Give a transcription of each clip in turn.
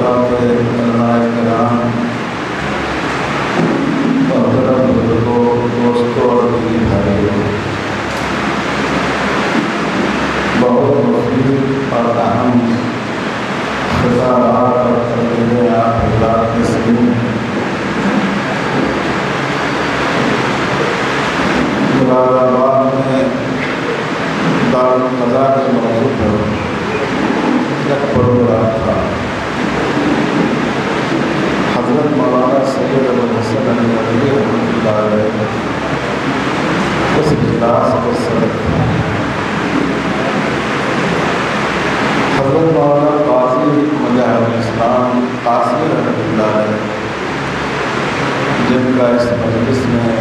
حضرات علماء کرام، محترم بزرگوں، دوستوں اور دینی بھائیوں، بہت مفید اور اہم خطابات اور تقریریں آپ حضرات نے سنی۔ مراد آباد میں دارالقضا کے موضوع پر ایک پروگرام تھا۔ حضرت مولانا سید ابوالحسن علی ندوی رحمۃ اللہ علیہ اس اجلاس کے صدر تھے۔ حضرت مولانا قاضی مظہر الاسلام قاسمی رحمۃ اللہ علیہ، جن کا اس مجلس میں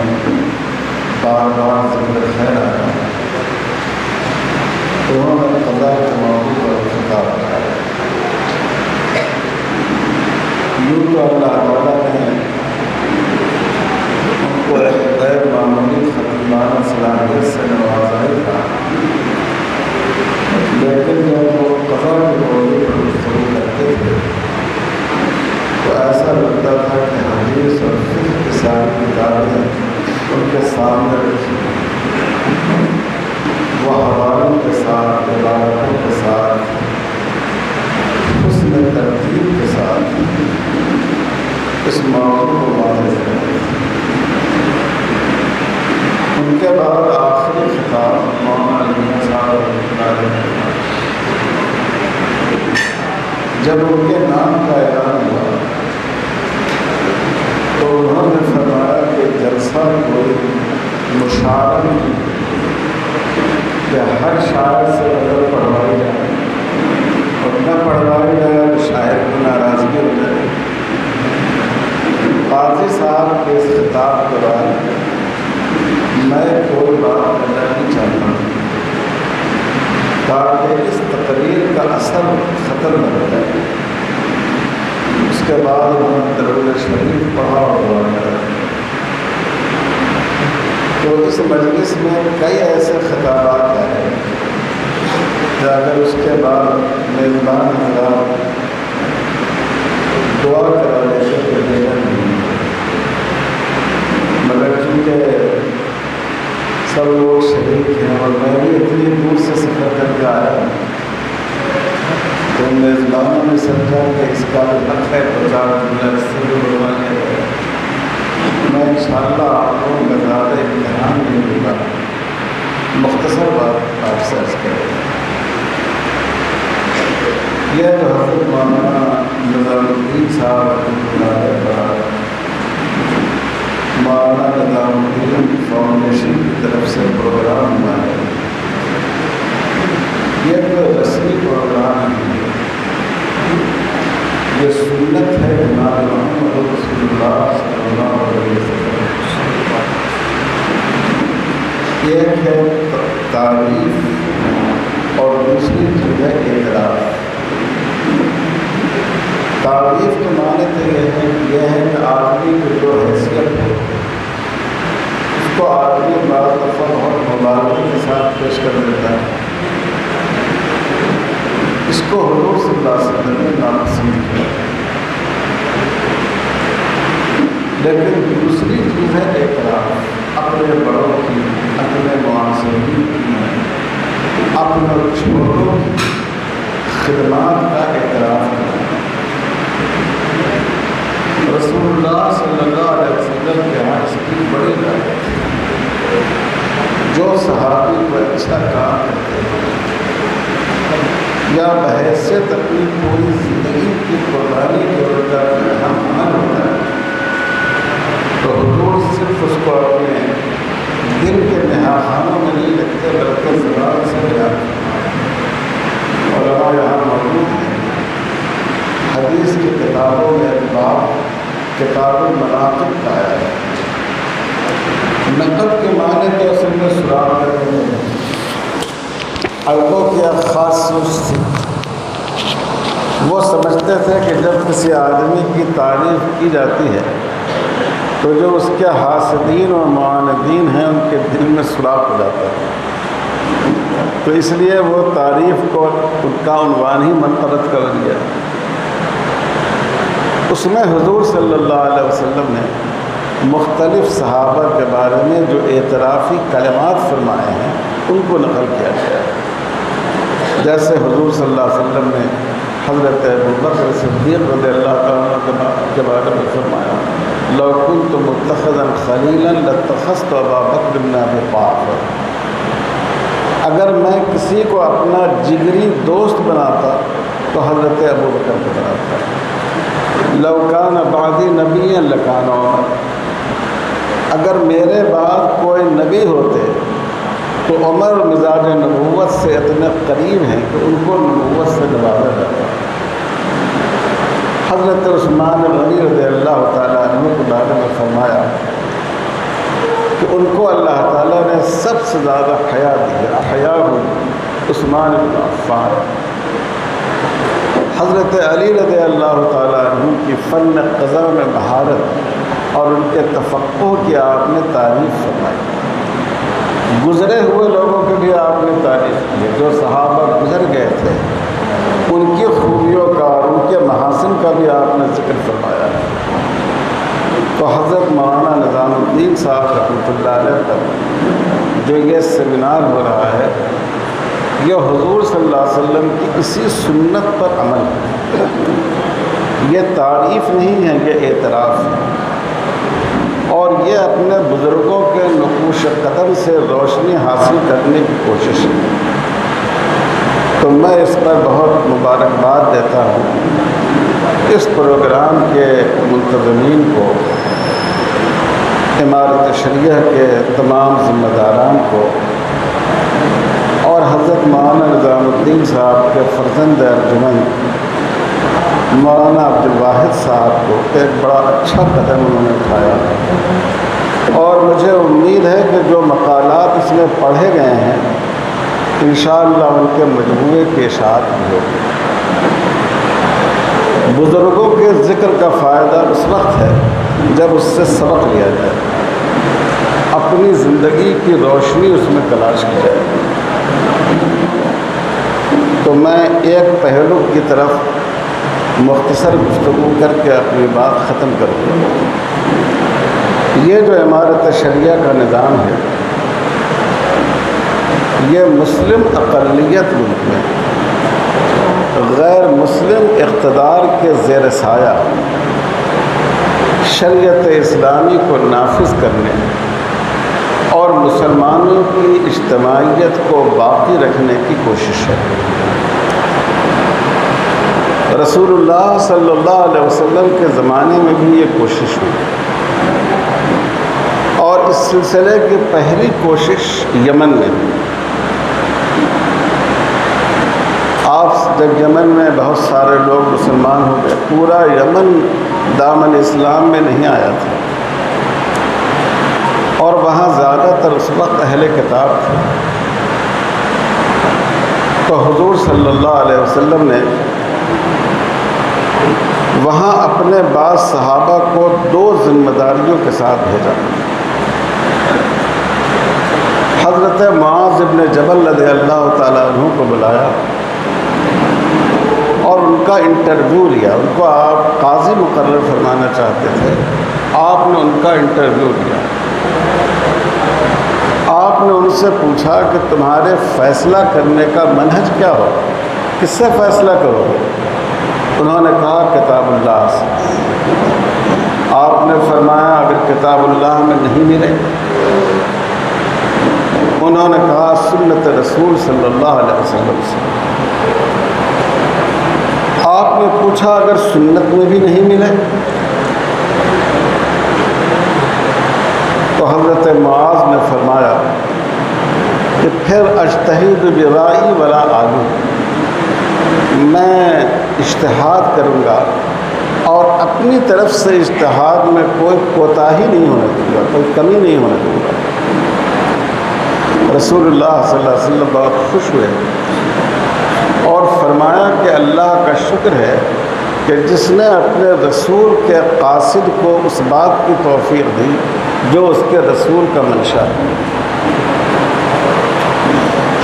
بار بار ذکر خیر آیا، انہوں نے قضاء کے موضوع پر خطاب کیا۔ یوں تو اللہ تعالیٰ نے ان کو غیر معمولی خطیبانہ صلاحیت سے نوازا تھا، لیکن جب وہ قضاء کے موضوع پر گفتگو کرتے تھے تو ایسا لگتا تھا کہ حدیث اور فقہ کی ساری کتابیں ان کے سامنے رکھی، وہ حوالوں کے ساتھ، عبارتوں کے ساتھ، حسن ترتیب کے ساتھ اس موضوع کو واضح کرتے تھے۔ ان کے بعد آخری خطاب مولانا علی صاحب رحمۃ اللہ علیہ، جب ان کے نام کا اعلان ہوا تو انہوں نے فرمایا کہ جلسہ کوئی مشاعرہ نہیں کہ ہر شاعر سے اگر پڑھوائی جائے اور نہ پڑھوائی جائے تو شاعر کو ناراضگی ہو جائے۔ قاضی صاحب کے اس خطاب کے بعد میں کوئی بات کرنا نہیں چاہتا تاکہ اس تقریر کا اثر ختم نہ ہو جائے۔ اس کے بعد انہوں نے درود شریف پڑھا اور دعا کرا۔ تو اس مجلس میں کئی ایسے خطابات آئے کہ اگر اس کے بعد میزبان حضرات دعا کرا لیتے تو بہتر نہیں، مگر چونکہ سب لوگ شریک ہیں اور میں بھی اتنی دور سے سفر کر کے آیا تو میزبانوں نے سمجھا کہ اس کا حق ہے اس سے بھی بڑھوانے ہے۔ میں انشاءاللہ آپ لوگوں کا زیادہ امتحان نہیں ہوگا، مختصر بات آپ سے عرض کریں۔ یہ جو حضرت مولانا نظام الدین صاحب رحمۃ اللہ علیہ مولانا نظام الدین فاؤنڈیشن کی طرف سے پروگرام ہوا ہے، یہ کوئی رسمی پروگرام ہے، یہ سنت ہے جناب محمد رسول اللہ صلی اللہ علیہ وسلم۔ ایک ہے تعریف اور دوسری چیز ہے اعتراف۔ تعریف کے معنی تو یہ ہے کہ آدمی کی جو حیثیت ہے اس کو آدمی بعض دفعہ بہت مبالغے کے ساتھ پیش کر دیتا ہے، اس کو حضور صلی اللہ علیہ وسلم نے ناپسند کیا۔ لیکن دوسری چیز ہے اعتراف، اپنے بڑوں کی، اپنے معاشرین کی، اپنے چھوٹوں کی خدمات کا اعتراف کرنا۔ رسول اللہ صلی اللہ علیہ وسلم کے یہاں اس کی بڑی بات ہے، جو صحابی کو اچھا کام کرتے ہیں یا بحیثیت اپنی پوری زندگی کی قربانی جو ہوتا ہے ہم عمل ہوتا ہے تو حضور صرف اس کو اپنے دل کے نہاخانوں میں نہیں لگتے بلکہ زبان سے بیان کرتے ہیں۔ علماء یہاں موجود ہیں، حدیث کی کتابوں میں باب کتاب المناقب کا آیا ہے۔ نقب کے معنی تو اصل میں سراغ کرتے ہیں، عربوں کی ایک خاص سوچ تھی، وہ سمجھتے تھے کہ جب کسی آدمی کی تعریف کی جاتی ہے تو جو اس کے حاسدین اور معاندین ہیں ان کے دل میں سوراخ ہو جاتا ہے، تو اس لیے وہ تعریف کو ان کا عنوان ہی منتخب کر لیا۔ اس میں حضور صلی اللہ علیہ وسلم نے مختلف صحابہ کے بارے میں جو اعترافی کلمات فرمائے ہیں ان کو نقل کیا گیا ہے۔ جیسے حضور صلی اللہ علیہ وسلم نے حضرت ابوبکر صدیق رضی اللہ تعالیٰ کے بارے میں فرمایا، لو كنت متخذا خلیلا لاتخذت ابا بکر بن ابی قحافہ، اگر میں کسی کو اپنا جگری دوست بناتا تو حضرت ابوبکر کو بناتا۔ لو کان بعدی نبی لکان عمر، اگر میرے بعد کوئی نبی ہوتے تو عمر مزاج نبوت سے اتنے قریب ہیں کہ ان کو نبوت سے نوازا جاتا۔ حضرت عثمان غنی رضی اللہ تعالیٰ عنہ کے بارے میں فرمایا کہ ان کو اللہ تعالیٰ نے سب سے زیادہ حیا دی ہے، حیا عثمان بن عفان۔ حضرت علی رضی اللہ تعالیٰ عنہ کی فن قضا میں مہارت اور ان کے تفقہ کی آپ نے تعریف فرمائی۔ گزرے ہوئے لوگوں کی بھی آپ نے تعریف کی، جو صحابہ گزر گئے تھے ان کی خوبیوں کا اور ان کے محاسن کا بھی آپ نے ذکر فرمایا ہے۔ تو حضرت مولانا نظام الدین صاحب رحمۃ اللہ علیہ پر جو یہ سیمینار ہو رہا ہے، یہ حضور صلی اللہ علیہ وسلم کی اسی سنت پر عمل ہے۔ یہ تعریف نہیں ہے، یہ اعتراف ہے، اور یہ اپنے بزرگوں کے نقوش قدم سے روشنی حاصل کرنے کی کوشش ہے۔ تو میں اس پر بہت مبارکباد دیتا ہوں اس پروگرام کے منتظمین کو، امارت شریعہ کے تمام ذمہ داران کو، اور حضرت مولانا نظام الدین صاحب کے فرزند ارجمند مولانا عبد الواحد صاحب کو ایک بڑا اچھا قدم انہوں نے اٹھایا، اور مجھے امید ہے کہ جو مقالات اس میں پڑھے گئے ہیں انشاءاللہ ان کے مجموعے کی اشاعت بھی ہوگی۔ بزرگوں کے ذکر کا فائدہ اس وقت ہے جب اس سے سبق لیا جائے، اپنی زندگی کی روشنی اس میں تلاش کی جائے۔ تو میں ایک پہلو کی طرف مختصر گفتگو کر کے اپنی بات ختم کروں۔ یہ جو امارت شریعہ کا نظام ہے، یہ مسلم اقلیت ملک میں غیر مسلم اقتدار کے زیر سایہ شریعت اسلامی کو نافذ کرنے اور مسلمانوں کی اجتماعیت کو باقی رکھنے کی کوشش ہے۔ رسول اللہ صلی اللہ علیہ وسلم کے زمانے میں بھی یہ کوشش ہوئی، اور اس سلسلے کی پہلی کوشش یمن میں ہوئی۔ آپ جب یمن میں بہت سارے لوگ مسلمان ہو گئے، پورا یمن دامن اسلام میں نہیں آیا تھا، اور وہاں زیادہ تر اس وقت اہل کتاب تھے۔ تو حضور صلی اللہ علیہ وسلم نے وہاں اپنے بعض صحابہ کو 2 ذمہ داریوں کے ساتھ بھیجا۔ حضرت معاذ بن جبل رضی اللہ تعالیٰ عنہ کو بلایا اور ان کا انٹرویو لیا۔ ان کو آپ قاضی مقرر فرمانا چاہتے تھے، آپ نے ان کا انٹرویو لیا۔ آپ نے ان سے پوچھا کہ تمہارے فیصلہ کرنے کا منہج کیا ہو، کس سے فیصلہ کرو گے؟ انہوں نے کہا کتاب اللہ سے۔ آپ نے فرمایا اگر کتاب اللہ میں نہیں ملے؟ انہوں نے کہا سنت رسول صلی اللہ علیہ وسلم سے۔ آپ نے پوچھا اگر سنت میں بھی نہیں ملے؟ تو حضرت معاذ نے فرمایا کہ پھر اجتہد برائی ولا آلو، میں اجتہاد کروں گا اور اپنی طرف سے اجتہاد میں کوئی کوتاہی نہیں ہونے دوں گا، کوئی کمی نہیں ہونے دوں گا۔ رسول اللہ صلی اللہ علیہ وسلم بہت خوش ہوئے اور فرمایا کہ اللہ کا شکر ہے کہ جس نے اپنے رسول کے قاصد کو اس بات کی توفیق دی جو اس کے رسول کا منشا ہے۔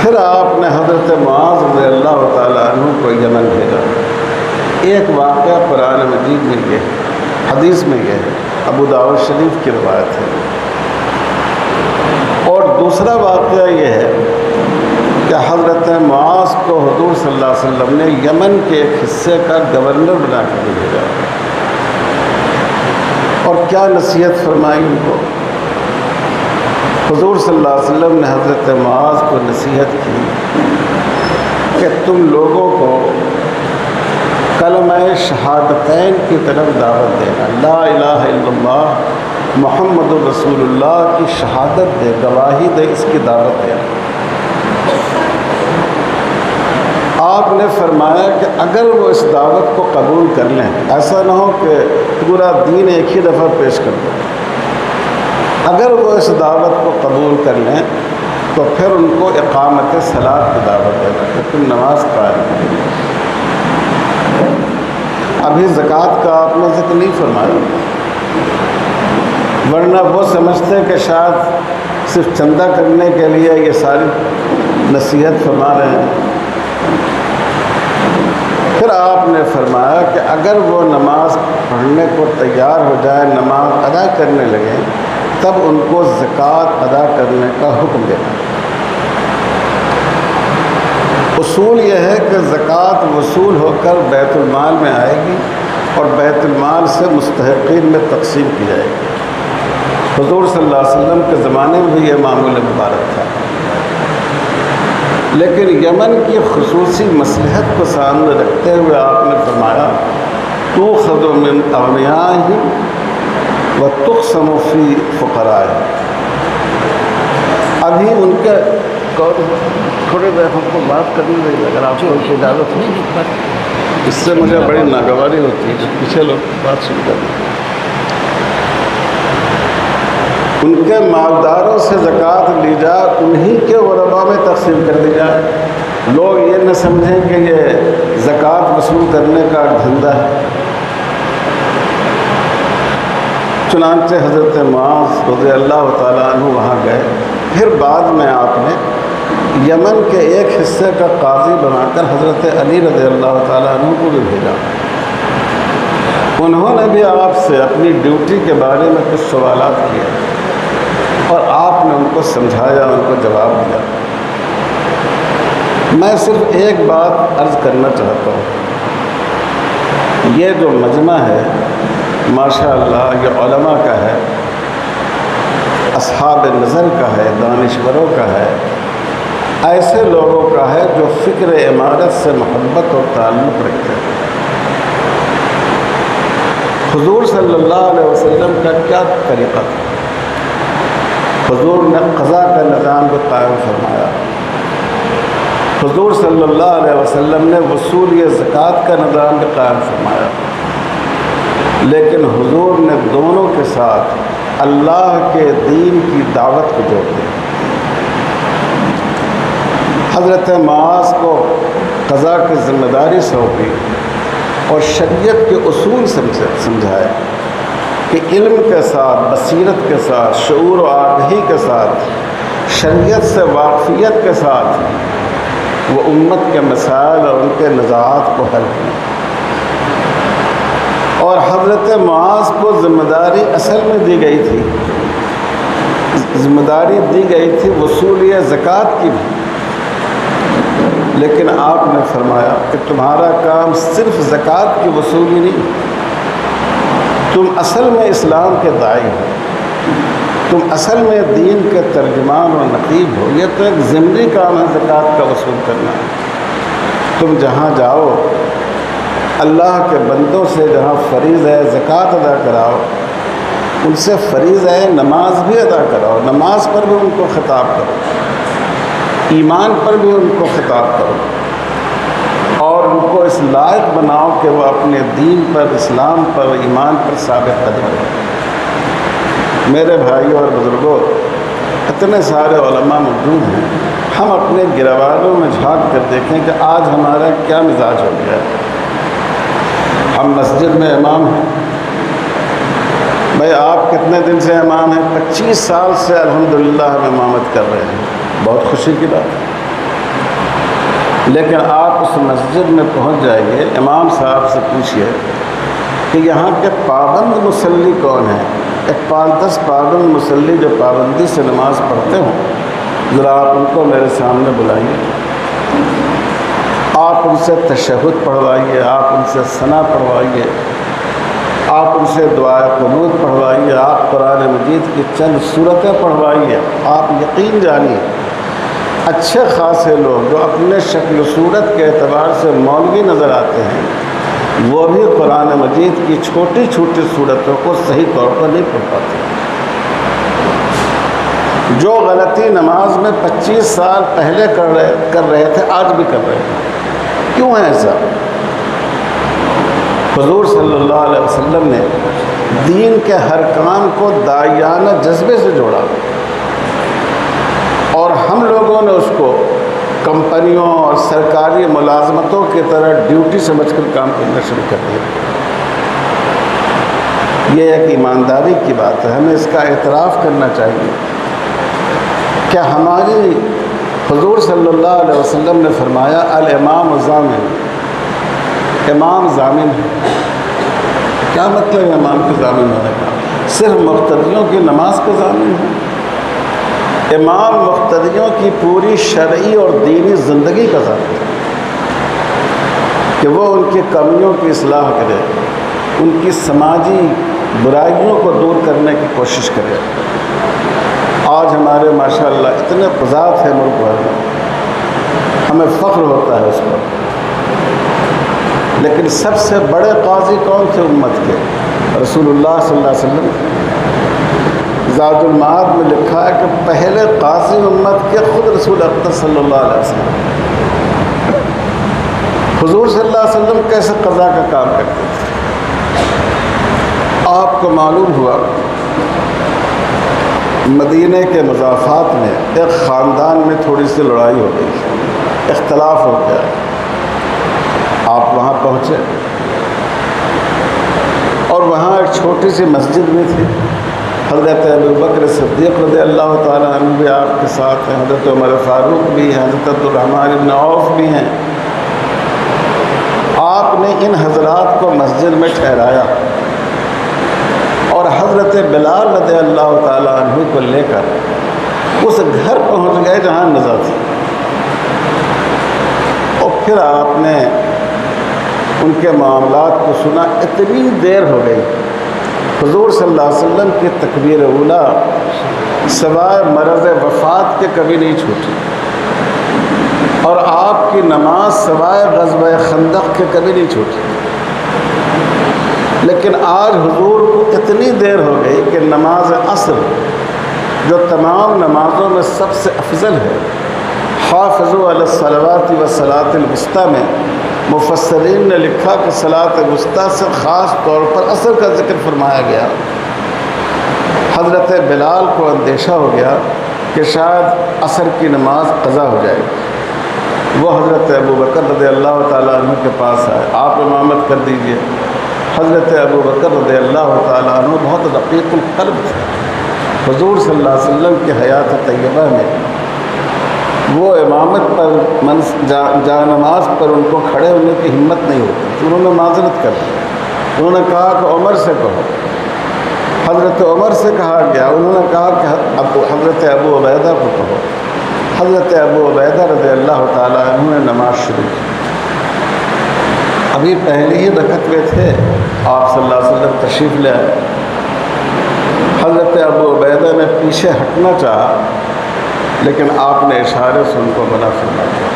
پھر آپ نے حضرت معاذ رضی اللہ تعالیٰ عنہ کو یمن بھیجا۔ ایک واقعہ قرآن مجید میں یہ حدیث میں یہ ہے، ابو داؤد شریف کی روایت ہے۔ اور دوسرا واقعہ یہ ہے کہ حضرت معاذ کو حضور صلی اللہ علیہ وسلم نے یمن کے ایک حصے کا گورنر بنا کے بھیجا، اور کیا نصیحت فرمائی ان کو۔ حضور صلی اللہ علیہ وسلم نے حضرت معاذ کو نصیحت کی کہ تم لوگوں کو کلمہ شہادتین کی طرف دعوت دینا، لا الہ الا اللہ محمد رسول اللہ کی شہادت دے، گواہی دے، اس کی دعوت دے۔ آپ نے فرمایا کہ اگر وہ اس دعوت کو قبول کر لیں، ایسا نہ ہو کہ پورا دین ایک ہی دفعہ پیش کر دیں، اگر وہ اس دعوت کو قبول کر لیں تو پھر ان کو اقامت صلاۃ کی دعوت دینا کہ تم نماز قائم کرو۔ ابھی زکوٰۃ کا آپ نے ذکر نہیں فرمایا، ورنہ وہ سمجھتے کہ شاید صرف چندہ کرنے کے لیے یہ ساری نصیحت فرما رہے ہیں۔ پھر آپ نے فرمایا کہ اگر وہ نماز پڑھنے کو تیار ہو جائے، نماز ادا کرنے لگے، تب ان کو زکوٰۃ ادا کرنے کا حکم دینا۔ اصول یہ ہے کہ زکوٰۃ وصول ہو کر بیت المال میں آئے گی اور بیت المال سے مستحقین میں تقسیم کی جائے گی۔ حضور صلی اللہ علیہ وسلم کے زمانے میں بھی یہ معمول مبارک تھا، لیکن یمن کی خصوصی مصلحت کو سامنے رکھتے ہوئے آپ نے فرمایا تؤخذ من اغنیائہم وتقسم فی فقرائہم۔ ابھی ان کے تھوڑے دیر ہم کو بات کرنے دیں اگر آپ کو اجازت ہو، اس سے مجھے بڑی ناگواری ہوتی ہے، پیچھے لوگ بات شروع کر دیں۔ ان کے مالداروں سے زکوٰۃ لی جائے، انہی کے غرباء میں تقسیم کر دی جائے، لوگ یہ نہ سمجھیں کہ یہ زکوٰۃ وصول کرنے کا دھندا ہے۔ چنانچہ حضرت معاذ رضی اللہ تعالیٰ عنہ وہاں گئے، پھر بعد میں آپ نے یمن کے ایک حصے کا قاضی بنا کر حضرت علی رضی اللہ تعالیٰ عنہ کو بھی بھیجا۔ انہوں نے بھی آپ سے اپنی ڈیوٹی کے بارے میں کچھ سوالات کیے اور آپ نے ان کو سمجھایا، ان کو جواب دیا۔ میں صرف ایک بات عرض کرنا چاہتا ہوں، یہ جو مجمع ہے ماشاء اللہ یہ علماء کا ہے، اصحاب نظر کا ہے، دانشوروں کا ہے، ایسے لوگوں کا ہے جو فکر امارت سے محبت اور تعلق رکھتے ہیں۔ حضور صلی اللہ علیہ وسلم کا کیا طریقہ تھا؟ حضور نے قضا کا نظام کو قائم فرمایا، حضور صلی اللہ علیہ وسلم نے وصول زکوٰۃ کا نظام بھی قائم فرمایا، لیکن حضور نے دونوں کے ساتھ اللہ کے دین کی دعوت کو جوڑ دیا۔ حضرت معاذ کو قضا کی ذمہ داری سونپی اور شریعت کے اصول سمجھائے کہ علم کے ساتھ، بصیرت کے ساتھ، شعور و آگہی کے ساتھ، شریعت سے واقفیت کے ساتھ وہ امت کے مسائل اور ان کے نزاعات کو حل کی۔ اور حضرت معاذ کو ذمہ داری اصل میں دی گئی تھی، ذمہ داری دی گئی تھی وصول زکوٰۃ کی بھی، لیکن آپ نے فرمایا کہ تمہارا کام صرف زکوٰۃ کی وصولی نہیں، تم اصل میں اسلام کے داعی ہو، تم اصل میں دین کے ترجمان و نقیب ہو، یہ تو ایک ضمنی کام ہے زکوٰۃ کا وصول کرنا۔ تم جہاں جاؤ اللہ کے بندوں سے جہاں فریض ہے زکوٰۃ ادا کراؤ، ان سے فریض ہے نماز بھی ادا کراؤ، نماز پر بھی ان کو خطاب کرو، ایمان پر بھی ان کو خطاب کرو، اور ان کو اس لائق بناؤ کہ وہ اپنے دین پر، اسلام پر، ایمان پر ثابت قدم رہیں۔ میرے بھائیوں اور بزرگوں، اتنے سارے علماء موجود ہیں، ہم اپنے گرواروں میں جھانک کر دیکھیں کہ آج ہمارا کیا مزاج ہو گیا ہے۔ ہم مسجد میں امام ہیں، بھائی آپ کتنے دن سے امام ہیں؟ 25 سال سے الحمدللہ ہم امامت کر رہے ہیں، بہت خوشی کی بات ہے۔ لیکن آپ اس مسجد میں پہنچ جائیے، امام صاحب سے پوچھئے کہ یہاں کے پابند مصلی کون ہیں؟ ایک 5-10 پابند مصلی جو پابندی سے نماز پڑھتے ہوں، ذرا آپ ان کو میرے سامنے بلائیے، آپ ان سے تشہد پڑھوائیے، آپ ان سے ثنا پڑھوائیے، آپ ان سے دعائے قنوت پڑھوائیے، آپ قرآن مجید کی چند سورتیں پڑھوائیے۔ آپ یقین جانیے اچھے خاصے لوگ جو اپنے شکل و صورت کے اعتبار سے مولوی نظر آتے ہیں، وہ بھی قرآن مجید کی چھوٹی چھوٹی صورتوں کو صحیح طور پر نہیں پڑھ پاتے۔ جو غلطی نماز میں 25 سال پہلے کر رہے تھے، آج بھی کر رہے ہیں۔ کیوں ہے ایسا؟ حضور صلی اللہ علیہ وسلم نے دین کے ہر کام کو داعیانہ جذبے سے جوڑا، اور ہم لوگوں نے اس کو کمپنیوں اور سرکاری ملازمتوں کی طرح ڈیوٹی سمجھ کر کام کرنا شروع کر دیا۔ یہ ایک ایمانداری کی بات ہے، ہمیں اس کا اعتراف کرنا چاہیے کہ ہماری حضور صلی اللہ علیہ وسلم نے فرمایا الامام ضامن، امام ضامن ہے۔ کیا مطلب ہے امام کے ضامن ہونے کا؟ صرف مقتدیوں کی نماز کا ضامن ہے؟ امام مقتدیوں کی پوری شرعی اور دینی زندگی کا ضامن ہے کہ وہ ان کی کمیوں کی اصلاح کرے، ان کی سماجی برائیوں کو دور کرنے کی کوشش کرے۔ آج ہمارے ماشاءاللہ اتنے قضات ہیں ملک بھر میں، ہمیں فخر ہوتا ہے اس پر، لیکن سب سے بڑے قاضی کون تھے امت کے؟ رسول اللہ صلی اللہ علیہ وسلم۔ زاد المعاد میں لکھا ہے کہ پہلے قاضی امت کے خود رسول اکرم صلی اللہ علیہ وسلم۔ حضور صلی اللہ علیہ وسلم کیسے قضا کا کام کرتے تھے؟ آپ کو معلوم ہوا مدینے کے مضافات میں ایک خاندان میں تھوڑی سی لڑائی ہو گئی، اختلاف ہو گیا۔ آپ وہاں پہنچے اور وہاں ایک چھوٹی سی مسجد بھی تھی، حضرت ابوبکر صدیق رضی اللہ تعالیٰ عنہ بھی آپ کے ساتھ ہیں، حضرت عمر فاروق بھی ہیں، حضرت عبدالرحمن بن عوف بھی ہیں۔ آپ نے ان حضرات کو مسجد میں ٹھہرایا اور حضرت بلال رضی اللہ تعالیٰ عنہ کو لے کر اس گھر پہنچ گئے جہاں نزا تھی، اور پھر آپ نے ان کے معاملات کو سنا۔ اتنی دیر ہو گئی، حضور صلی اللہ علیہ وسلم کی تکبیر اولیٰ سوائے مرض وفات کے کبھی نہیں چھوٹی، اور آپ کی نماز سوائے غزوہ خندق کے کبھی نہیں چھوٹی۔ لیکن آج حضور کو اتنی دیر ہو گئی کہ نماز عصر جو تمام نمازوں میں سب سے افضل ہے، حافظوا علی الصلوات والصلاۃ الوسطیٰ میں مفسرین نے لکھا کہ صلاۃ وسطیٰ سے خاص طور پر عصر کا ذکر فرمایا گیا۔ حضرت بلال کو اندیشہ ہو گیا کہ شاید عصر کی نماز قضا ہو جائے گی۔ وہ حضرت ابوبکر رضی اللہ تعالیٰ عنہ کے پاس آئے، آپ امامت کر دیجئے۔ حضرت ابوبکر رضی اللہ تعالیٰ عنہ بہت رقیق القلب تھے۔ حضور صلی اللہ علیہ وسلم کی حیات طیبہ میں وہ امامت پر جا نماز پر ان کو کھڑے ہونے کی ہمت نہیں ہوتی، انہوں نے معذرت کر دی۔ انہوں نے کہا کہ عمر سے کہو۔ حضرت عمر سے کہا گیا، انہوں نے کہا کہ حضرت ابو عبیدہ کو کہو۔ حضرت ابو عبیدہ رضی اللہ تعالیٰ عنہ نے نماز شروع کی۔ ابھی پہلی ہی رکعت میں تھے، آپ صلی اللہ علیہ وسلم تشریف لے آئے۔ حضرت ابو عبیدہ نے پیچھے ہٹنا چاہا، لیکن آپ نے اشارے سے ان کو منع فرما دیا۔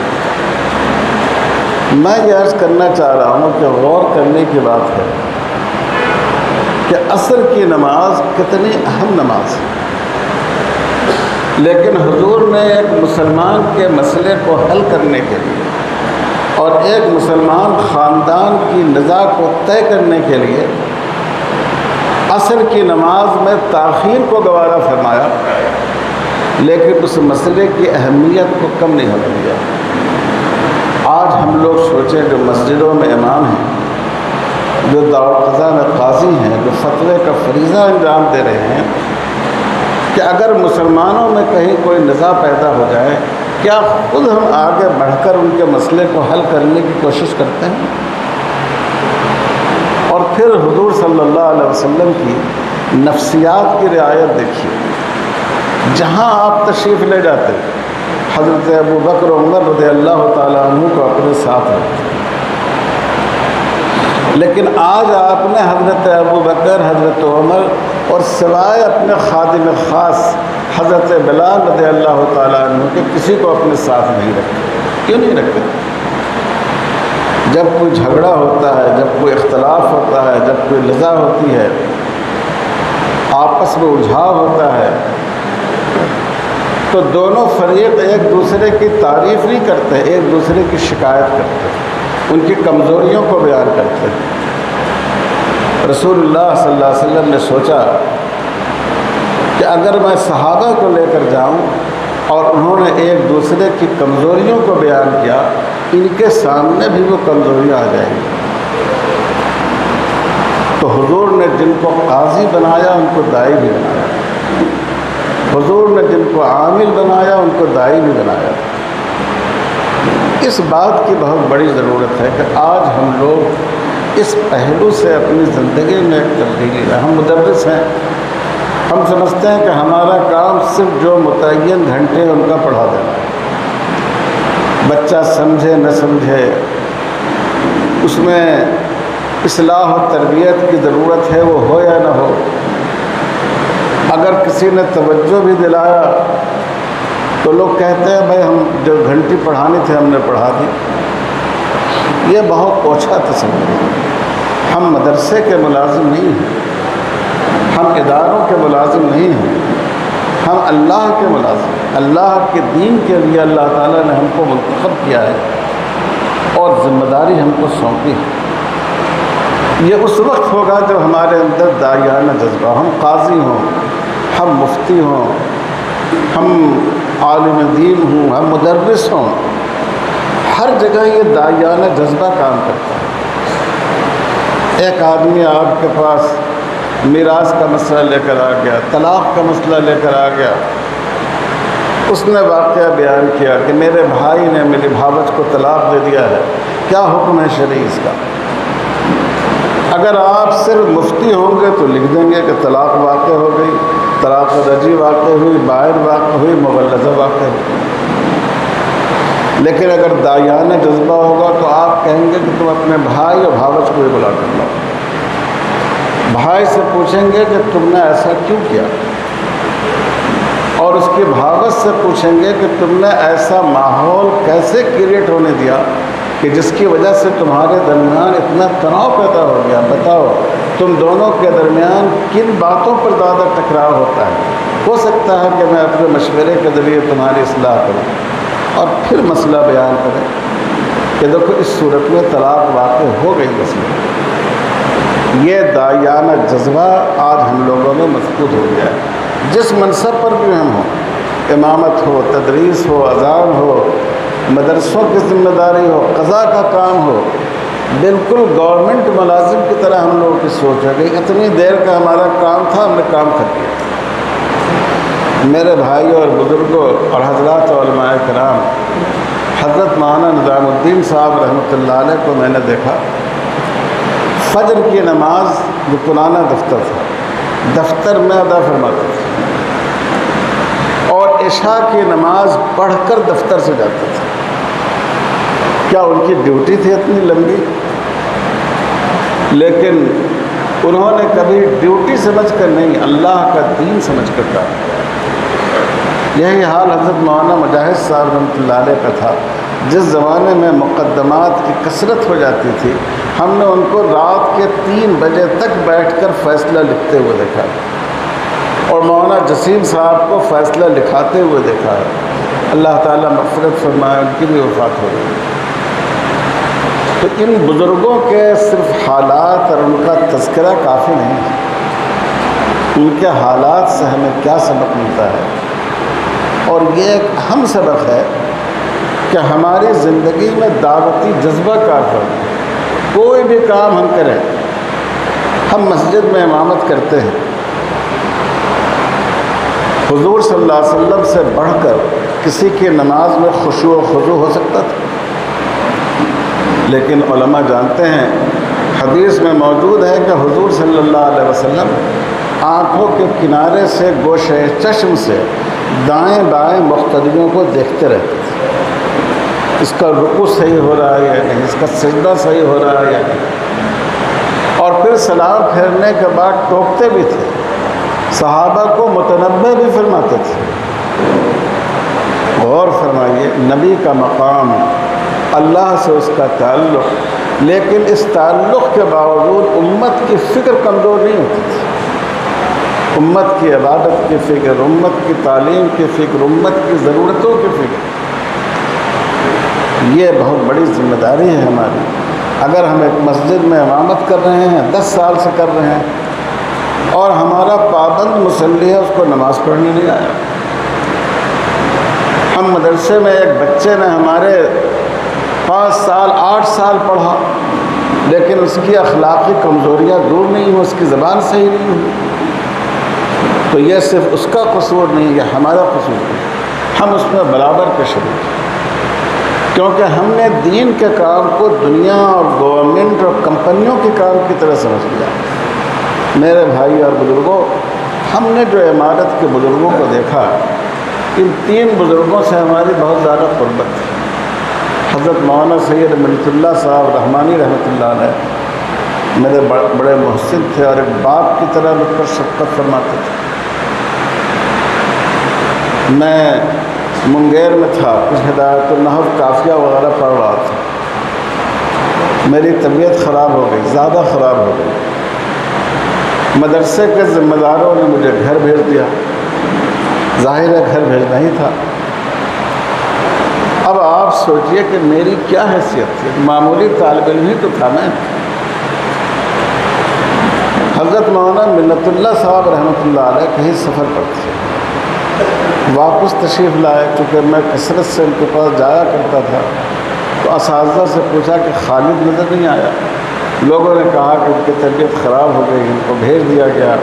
میں یہ عرض کرنا چاہ رہا ہوں کہ غور کرنے کی بات ہے کہ عصر کی نماز کتنی اہم نماز ہے، لیکن حضور نے ایک مسلمان کے مسئلے کو حل کرنے کے لیے اور ایک مسلمان خاندان کی نزاع کو طے کرنے کے لیے عصر کی نماز میں تاخیر کو گوارا فرمایا، لیکن اس مسئلے کی اہمیت کو کم نہیں ہونے دیا۔ آج ہم لوگ سوچیں جو مسجدوں میں امام ہیں، جو دارالقضاء میں قاضی ہیں، جو فتوے کا فریضہ انجام دے رہے ہیں، کہ اگر مسلمانوں میں کہیں کوئی نزاع پیدا ہو جائے، کیا خود ہم آگے بڑھ کر ان کے مسئلے کو حل کرنے کی کوشش کرتے ہیں؟ اور پھر حضور صلی اللہ علیہ وسلم کی نفسیات کی رعایت دیکھیے، جہاں آپ تشریف لے جاتے حضرت ابو بکر و عمر رضی اللہ تعالیٰ عنہ کو اپنے ساتھ رکھتے، لیکن آج آپ نے حضرت ابو بکر، حضرت عمر اور سوائے اپنے خادم خاص حضرت بلال رضی اللہ تعالیٰ عنہ کے کسی کو اپنے ساتھ نہیں رکھتے۔ کیوں نہیں رکھتے؟ جب کوئی جھگڑا ہوتا ہے، جب کوئی اختلاف ہوتا ہے، جب کوئی لزا ہوتی ہے، آپس میں الجھاؤ ہوتا ہے، تو دونوں فریق ایک دوسرے کی تعریف نہیں کرتے، ایک دوسرے کی شکایت کرتے، ان کی کمزوریوں کو بیان کرتے۔ رسول اللہ صلی اللہ علیہ وسلم نے سوچا کہ اگر میں صحابہ کو لے کر جاؤں اور انہوں نے ایک دوسرے کی کمزوریوں کو بیان کیا، ان کے سامنے بھی وہ کمزوریاں آ جائیں گی۔ تو حضور نے جن کو قاضی بنایا ان کو داعی بھی بنایا، حضور نے جن کو عامل بنایا ان کو داعی بھی بنایا۔ اس بات کی بہت بڑی ضرورت ہے کہ آج ہم لوگ اس پہلو سے اپنی زندگی میں ایک تبدیلی لائیں۔ ہم مدرس ہیں، ہم سمجھتے ہیں کہ ہمارا کام صرف جو متعین گھنٹے ہیں ان کا پڑھا دینا ہے، بچہ سمجھے نہ سمجھے، اس میں اصلاح و تربیت کی ضرورت ہے وہ ہو یا نہ ہو، اگر کسی نے توجہ بھی دلایا تو لوگ کہتے ہیں بھائی ہم جو گھنٹی پڑھانی تھی ہم نے پڑھا دی۔ یہ بہت اوچھا تصور ہے۔ ہم مدرسے کے ملازم نہیں ہیں، ہم اداروں کے ملازم نہیں ہیں، ہم اللہ کے ملازم ہیں۔ اللہ کے دین کے لیے اللہ تعالیٰ نے ہم کو منتخب کیا ہے اور ذمہ داری ہم کو سونپی ہے۔ یہ اس وقت ہوگا جب ہمارے اندر داعیانہ جذبہ، ہم قاضی ہوں، ہم مفتی ہوں، ہم عالم دین ہوں، ہم مدرس ہوں، ہر جگہ یہ داعیانہ جذبہ کام کرتا ہے۔ ایک آدمی آپ کے پاس میراث کا مسئلہ لے کر آ گیا، طلاق کا مسئلہ لے کر آ گیا، اس نے واقعہ بیان کیا کہ میرے بھائی نے میری بھاوج کو طلاق دے دیا ہے، کیا حکم ہے شرعی اس کا؟ اگر آپ صرف مفتی ہوں گے تو لکھ دیں گے کہ طلاق واقع ہو گئی، طلاق رجعی واقع ہوئی، بائن واقع ہوئی، مغلظہ واقع ہوئی۔ لیکن اگر داعیانہ جذبہ ہوگا تو آپ کہیں گے کہ تم اپنے بھائی اور بھاوج کو ہی بلا کر لاؤ، بھائی سے پوچھیں گے کہ تم نے ایسا کیوں کیا، اور اس کی بھاوج سے پوچھیں گے کہ تم نے ایسا ماحول کیسے کریٹ ہونے دیا کہ جس کی وجہ سے تمہارے درمیان اتنا تناؤ پیدا ہو گیا۔ بتاؤ تم دونوں کے درمیان کن باتوں پر زیادہ ٹکراؤ ہوتا ہے؟ ہو سکتا ہے کہ میں اپنے مشورے کے ذریعے تمہاری اصلاح کروں اور پھر مسئلہ بیان کریں کہ دیکھو اس صورت میں طلاق واقع ہو گئی مسئلہ۔ یہ داعیانہ جذبہ آج ہم لوگوں میں مفقود ہو گیا ہے۔ جس منصب پر بھی ہم ہوں، امامت ہو، تدریس ہو، اذان ہو، مدرسوں کی ذمہ داری ہو، قضاء کا کام ہو، بالکل گورنمنٹ ملازم کی طرح ہم لوگوں کی سوچ ہے کہ اتنی دیر کا ہمارا کام تھا، ہم نے کام کر دیا۔ میرے بھائیوں اور بزرگوں اور حضرات علماء کرام، حضرت مولانا نظام الدین صاحب رحمۃ اللہ علیہ کو میں نے دیکھا، فجر کی نماز جو پرانا دفتر تھا، دفتر میں ادا فرماتے تھے، اور عشاء کی نماز پڑھ کر دفتر سے جاتے تھے۔ کیا ان کی ڈیوٹی تھی اتنی لمبی؟ لیکن انہوں نے کبھی ڈیوٹی سمجھ کر نہیں، اللہ کا دین سمجھ کر کہا۔ یہی حال حضرت مولانا مجاہد صاحب رحمۃ اللہ علیہ کا تھا۔ جس زمانے میں مقدمات کی کثرت ہو جاتی تھی، ہم نے ان کو رات کے 3 بجے تک بیٹھ کر فیصلہ لکھتے ہوئے دیکھا ہے، اور مولانا جسیم صاحب کو فیصلہ لکھاتے ہوئے دیکھا ہے۔ اللہ تعالیٰ مغفرت فرمائے، ان کی بھی وفات ہو گئی۔ تو ان بزرگوں کے صرف حالات اور ان کا تذکرہ کافی نہیں ہے، ان کے حالات سے ہمیں کیا سبق ملتا ہے، اور یہ ایک اہم سبق ہے کہ ہماری زندگی میں دعوتی جذبہ کافی ہے۔ کوئی بھی کام ہم کریں، ہم مسجد میں امامت کرتے ہیں، حضور صلی اللہ علیہ وسلم سے بڑھ کر کسی کی نماز میں خشوع و خضوع ہو سکتا تھا، لیکن علماء جانتے ہیں حدیث میں موجود ہے کہ حضور صلی اللہ علیہ وسلم آنکھوں کے کنارے سے گوشے چشم سے دائیں بائیں مقتدیوں کو دیکھتے رہتے تھے، اس کا رکوع صحیح ہو رہا ہے یا نہیں، اس کا سجدہ صحیح ہو رہا ہے یا نہیں، اور پھر سلام پھیرنے کے بعد ٹوکتے بھی تھے، صحابہ کو متنبہ بھی فرماتے تھے۔ غور فرمائیے، نبی کا مقام، اللہ سے اس کا تعلق، لیکن اس تعلق کے باوجود امت کی فکر کمزور نہیں ہوتی تھی۔ امت کی عبادت کی فکر، امت کی تعلیم کی فکر، امت کی ضرورتوں کی فکر، یہ بہت بڑی ذمہ داری ہے ہماری۔ اگر ہم ایک مسجد میں امامت کر رہے ہیں، 10 سال سے کر رہے ہیں، اور ہمارا پابند مصلی ہے، اس کو نماز پڑھنے نہیں آیا۔ ہم مدرسے میں ایک بچے نے ہمارے 5 سال 8 سال پڑھا، لیکن اس کی اخلاقی کمزوریاں دور نہیں ہوئی، اس کی زبان صحیح نہیں ہوئی، تو یہ صرف اس کا قصور نہیں، یہ ہمارا قصور ہے۔ ہم اس میں برابر کے شریک ہیں، کیونکہ ہم نے دین کے کام کو دنیا اور گورنمنٹ اور کمپنیوں کے کام کی طرح سمجھ لیا۔ میرے بھائی اور بزرگوں، ہم نے جو عمارت کے بزرگوں کو دیکھا، ان 3 بزرگوں سے ہماری بہت زیادہ قربت تھی۔ حضرت مولانا سید منت اللہ صاحب رحمانی رحمۃ اللہ علیہ میرے بڑے محسن تھے، اور ایک باپ کی طرح مجھ پر شفقت فرماتے تھے۔ میں منگیر میں تھا، کچھ ہدایت النحو قافیہ وغیرہ پڑھ رہا تھا، میری طبیعت خراب ہو گئی، زیادہ خراب ہو گئی۔ مدرسے کے ذمہ داروں نے مجھے گھر بھیج دیا، ظاہر ہے گھر بھیجنا ہی تھا۔ اب آپ سوچئے کہ میری کیا حیثیت تھی، معمولی طالب علم ہی تو تھا میں۔ حضرت مولانا منت اللہ صاحب رحمۃ اللہ علیہ کہیں سفر پر تھے، واپس تشریف لائے، چونکہ میں کثرت سے ان کے پاس جایا کرتا تھا، تو اساتذہ سے پوچھا کہ خالد نظر نہیں آیا۔ لوگوں نے کہا کہ ان کی طبیعت خراب ہو گئی، ان کو بھیج دیا گیا۔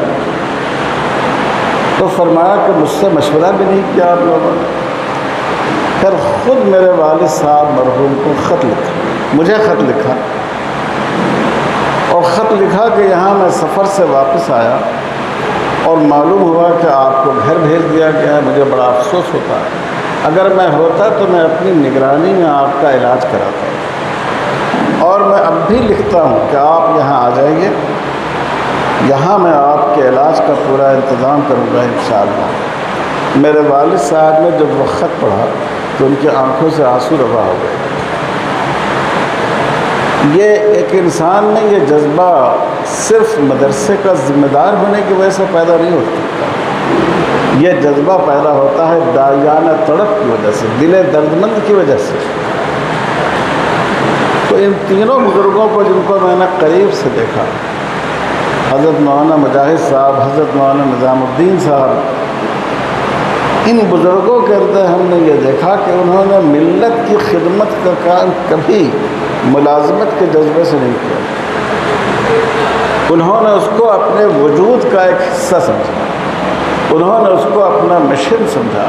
تو فرمایا کہ مجھ سے مشورہ بھی نہیں کیا آپ لوگوں نے۔ پھر خود میرے والد صاحب مرحوم کو خط لکھا، مجھے خط لکھا، اور خط لکھا کہ یہاں میں سفر سے واپس آیا اور معلوم ہوا کہ آپ کو گھر بھیج دیا گیا ہے، مجھے بڑا افسوس ہوتا ہے۔ اگر میں ہوتا تو میں اپنی نگرانی میں آپ کا علاج کراتا، اور میں اب بھی لکھتا ہوں کہ آپ یہاں آ جائیے، یہاں میں آپ کے علاج کا پورا انتظام کروں گا انشاءاللہ۔ میرے والد صاحب نے جب وہ خط پڑھا تو ان کی آنکھوں سے آنسو روا ہو گئے۔ یہ ایک انسان میں یہ جذبہ صرف مدرسے کا ذمہ دار ہونے کی وجہ سے پیدا نہیں ہوتا، یہ جذبہ پیدا ہوتا ہے داعیانہ تڑپ کی وجہ سے، دل دردمند کی وجہ سے۔ تو ان تینوں بزرگوں کو جن کو میں نے قریب سے دیکھا، حضرت مولانا مجاہد صاحب، حضرت مولانا نظام الدین صاحب، ان بزرگوں کے اندر ہم نے یہ دیکھا کہ انہوں نے ملت کی خدمت کا کام کبھی ملازمت کے جذبے سے نہیں کیا، انہوں نے اس کو اپنے وجود کا ایک حصہ سمجھا، انہوں نے اس کو اپنا مشن سمجھا،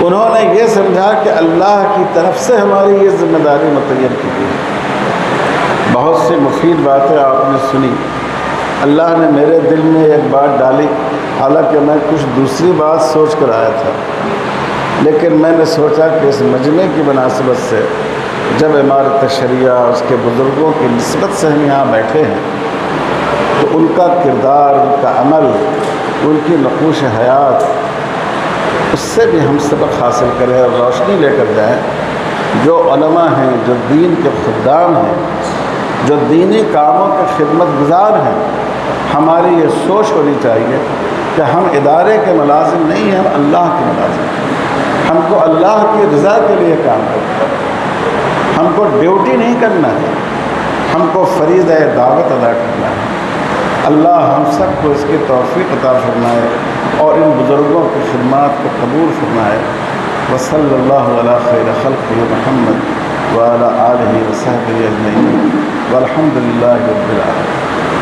انہوں نے یہ سمجھا کہ اللہ کی طرف سے ہماری یہ ذمہ داری متعین کی گئی۔ بہت سی مفید باتیں آپ نے سنی، اللہ نے میرے دل میں ایک بات ڈالی، حالانکہ میں کچھ دوسری بات سوچ کر آیا تھا، لیکن میں نے سوچا کہ اس مجمع کی مناسبت سے جب عمارت شریعہ اس کے بزرگوں کی نسبت سے ہم یہاں بیٹھے ہیں، تو ان کا کردار، ان کا عمل، ان کی نقوش حیات، اس سے بھی ہم سبق حاصل کریں اور روشنی لے کر جائیں۔ جو علماء ہیں، جو دین کے خدام ہیں، جو دینی کاموں کے خدمت گزار ہیں، ہماری یہ سوچ ہونی چاہیے کہ ہم ادارے کے ملازم نہیں ہیں، ہم اللہ کے ملازم ہیں۔ ہم کو اللہ کی رضا کے لیے کام کرنا ہے، ہم کو ڈیوٹی نہیں کرنا ہے، ہم کو فریضہ دعوت ادا کرنا ہے۔ اللہ ہم سب کو اس کی توفیق عطا فرمائے اور ان بزرگوں کی خدمات کو قبول فرمائے۔ وصلی اللہ علی خیر خلقہ محمد وعلی آلہ وصحبہ اجمعین والحمد للہ رب العالمین۔